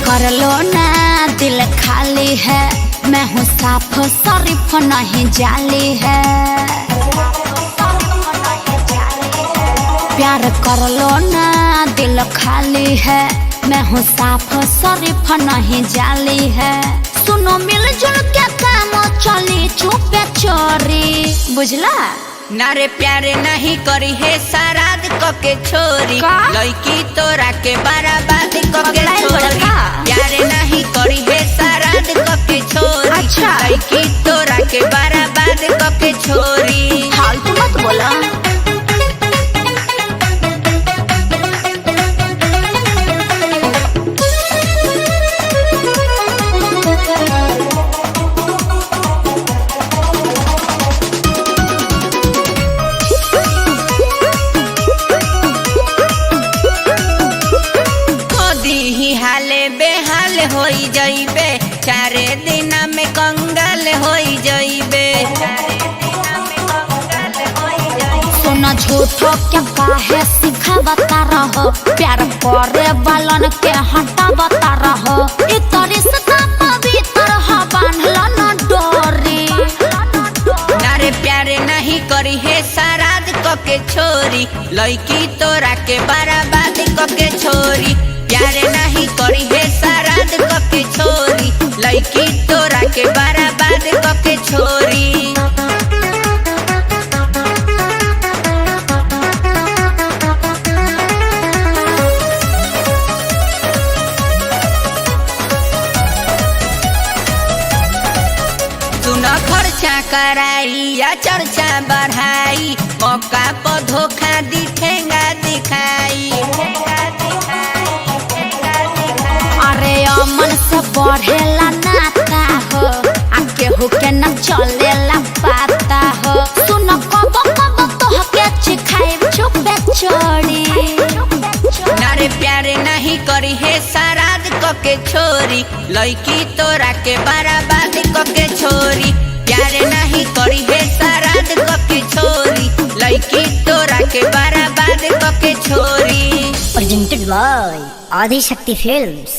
कर लो ना दिल खाली है, मैं हूँ साफ शरीफ नहीं जाली है। प्यार कर लो ना दिल खाली है, मैं हूँ साफ शरीफ नहीं जाली है। सुनो मिलजुल के काम चली छुपे चोरी, बुझला नारे प्यारे नहीं करी है सराद के छोरी, लड़की तोरा के बराबाद के छोरी। प्यारे नहीं करी है सराद के छोरी, अच्छा। लड़की तोरा के बराबाद के छोरी। फालतू मत बोला। हाले बेहाल होई जाइबे, 4 दिन में कंगाल होई जाइबे। सोना झूठो क्या काहे सिखावता रहो, प्यार करे वालन के हटावता रहो। इ तो रिश्ता पवित्र ह बांधल न डोरी। नारे प्यारे नहीं करी है सराद के छोरी, लड़की तोरा के बराबाद के छोरी। प्यारे नहीं करी है सराद के छोरी, लड़की तोरा के बराबाद के छोरी। सुना खर्चा कराई या चर्चा बढ़ाई, मौका पर धोखा दिखेगा दिखाई। अरे अमन से बढ़ेला नाता हो, आके होके न चलेला पाता हो। सुन कब कब तोहके चिखाई छुपे चोरी। नारे प्यारे नहीं करी है सराद के छोरी, लड़की तोरा के बराबाद के छोरी। प्यारे नहीं करी है सराद के छोरी, लड़की तोरा के बराबाद के छोरी। Presented by Adi Shakti Films।